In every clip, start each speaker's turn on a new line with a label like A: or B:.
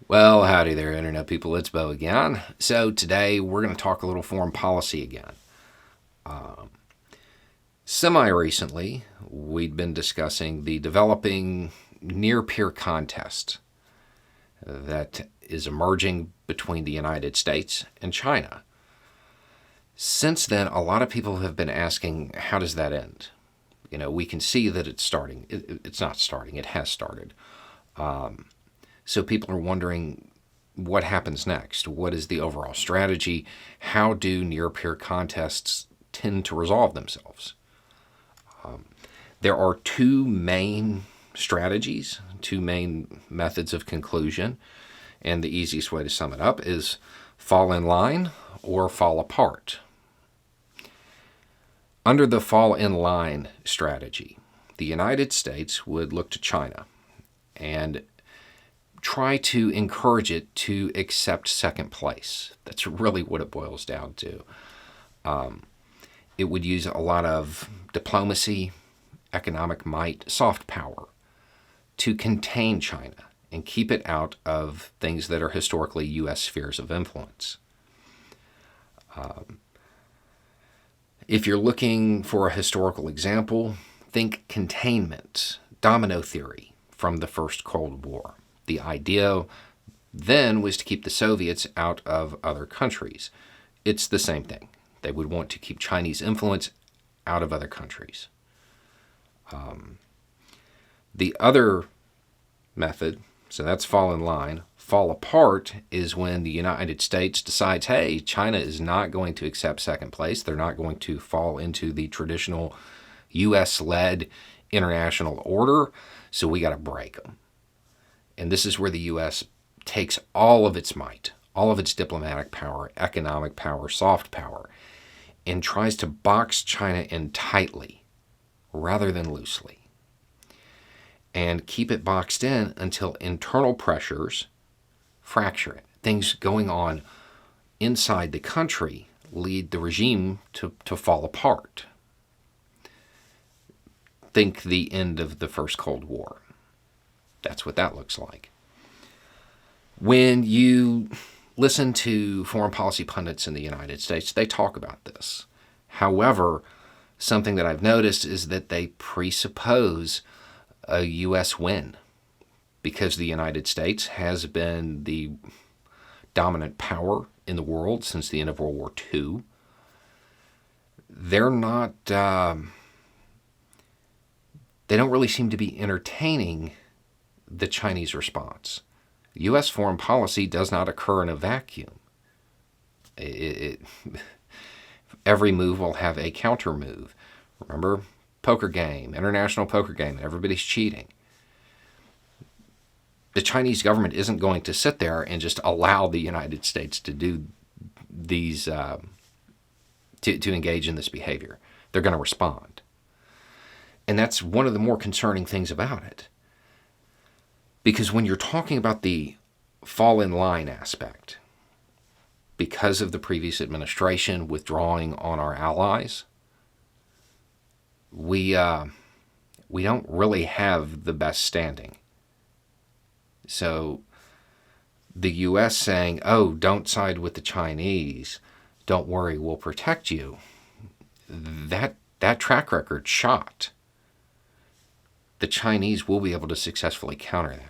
A: Well, howdy there, Internet people. It's Bo again. So, today we're going to talk a little foreign policy again. Semi recently, we'd been discussing the developing near peer contest that is emerging between the United States and China. Since then, a lot of people have been asking, how does that end? We can see that it's starting. It's not starting, it has started. So people are wondering what happens next. What is the overall strategy? How do near peer contests tend to resolve themselves? There are two main strategies, two main methods of conclusion, and the easiest way to sum it up is fall in line or fall apart. Under the fall in line strategy, the United States would look to China and try to encourage it to accept second place. That's really what it boils down to. It would use a lot of diplomacy, economic might, soft power to contain China and keep it out of things that are historically U.S. spheres of influence. If you're looking for a historical example, think containment, domino theory from the first Cold War. The idea then was to keep the Soviets out of other countries. It's the same thing. They would want to keep Chinese influence out of other countries. The other method, so that's fall in line. Fall apart is when the United States decides, hey, China is not going to accept second place. They're not going to fall into the traditional U.S.-led international order, so we got to break them. And this is where the U.S. takes all of its might, all of its diplomatic power, economic power, soft power, and tries to box China in tightly rather than loosely, and keep it boxed in until internal pressures fracture it. Things going on inside the country lead the regime to fall apart. Think the end of the first Cold War. That's what that looks like. When you listen to foreign policy pundits in the United States, they talk about this. However, something that I've noticed is that they presuppose a U.S. win because the United States has been the dominant power in the world since the end of World War II. They're not, they don't really seem to be entertaining the Chinese response. U.S. foreign policy does not occur in a vacuum. Every move will have a counter move. Remember, poker game, international poker game, everybody's cheating. The Chinese government isn't going to sit there and just allow the United States to do these, to engage in this behavior. They're going to respond. And that's one of the more concerning things about it. Because when you're talking about the fall in line aspect, because of the previous administration withdrawing on our allies, we don't really have the best standing. So the U.S. saying, oh, don't side with the Chinese, don't worry, we'll protect you, that track record shot. The Chinese will be able to successfully counter that.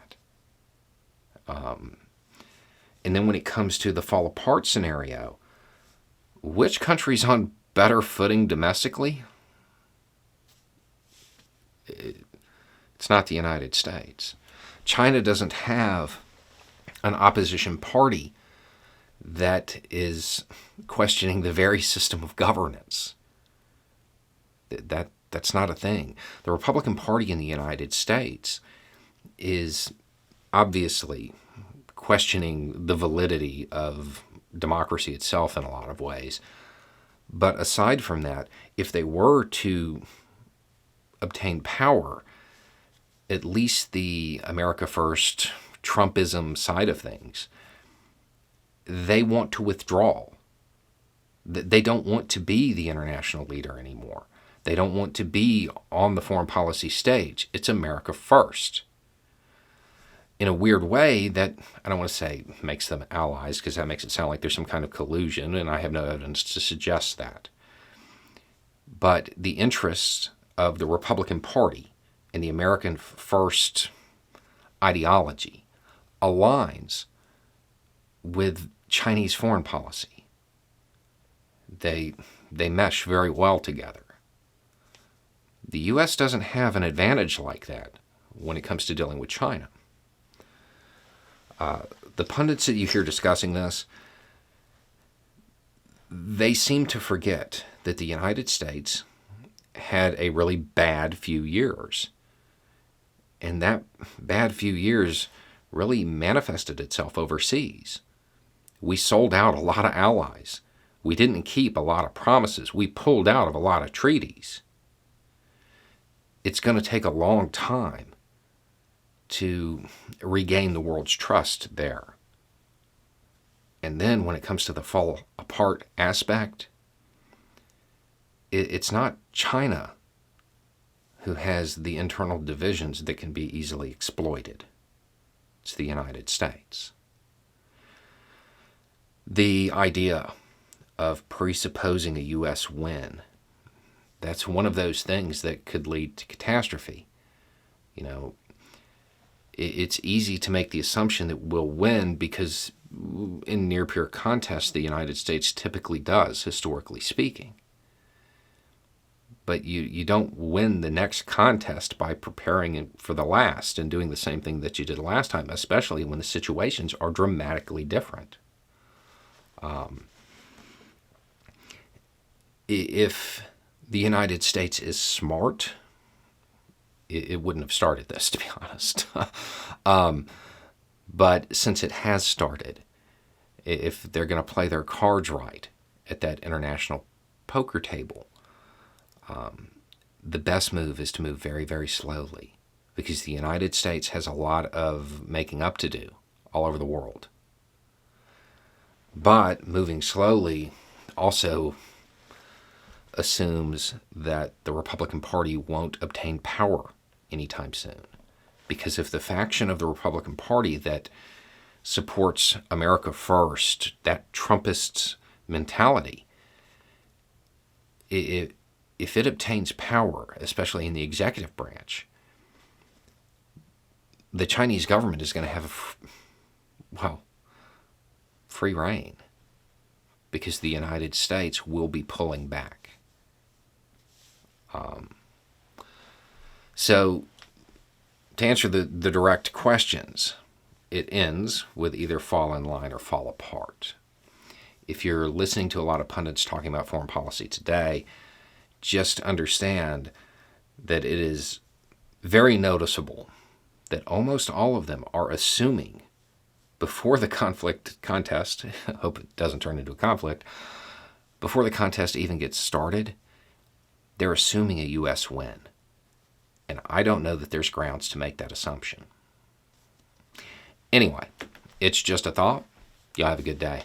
A: And then when it comes to the fall apart scenario, which country's on better footing domestically? It's not the United States. China doesn't have an opposition party that is questioning the very system of governance. That's not a thing. The Republican Party in the United States is obviously questioning the validity of democracy itself in a lot of ways. But aside from that, if they were to obtain power, at least the America First Trumpism side of things, they want to withdraw. They don't want to be the international leader anymore. They don't want to be on the foreign policy stage. It's America first. in a weird way that, I don't want to say makes them allies, because that makes it sound like there's some kind of collusion, and I have no evidence to suggest that. But the interests of the Republican Party and the American First ideology aligns with Chinese foreign policy. They mesh very well together. The U.S. doesn't have an advantage like that when it comes to dealing with China. The pundits that you hear discussing this, they seem to forget that the United States had a really bad few years. And that bad few years really manifested itself overseas. We sold out a lot of allies. We didn't keep a lot of promises. We pulled out of a lot of treaties. It's going to take a long time to regain the world's trust there. And then when it comes to the fall apart aspect, it's not China who has the internal divisions that can be easily exploited. It's the United States. The idea of presupposing a U.S. win, that's one of those things that could lead to catastrophe. You know, it's easy to make the assumption that we'll win because in near-peer contests, the United States typically does, historically speaking. But you don't win the next contest by preparing for the last and doing the same thing that you did last time, especially when the situations are dramatically different. If the United States is smart, it wouldn't have started this, to be honest. But since it has started, if they're going to play their cards right at that international poker table, the best move is to move very, very slowly, because the United States has a lot of making up to do all over the world. But moving slowly also assumes that the Republican Party won't obtain power anytime soon. Because if the faction of the Republican Party that supports America first, that Trumpist mentality, if it obtains power, especially in the executive branch, the Chinese government is going to have, free reign, because the United States will be pulling back. So, to answer the direct questions, it ends with either fall in line or fall apart. If you're listening to a lot of pundits talking about foreign policy today, just understand that it is very noticeable that almost all of them are assuming before the contest, I hope it doesn't turn into a conflict, before the contest even gets started, they're assuming a U.S. win. And I don't know that there's grounds to make that assumption. Anyway, it's just a thought. Y'all have a good day.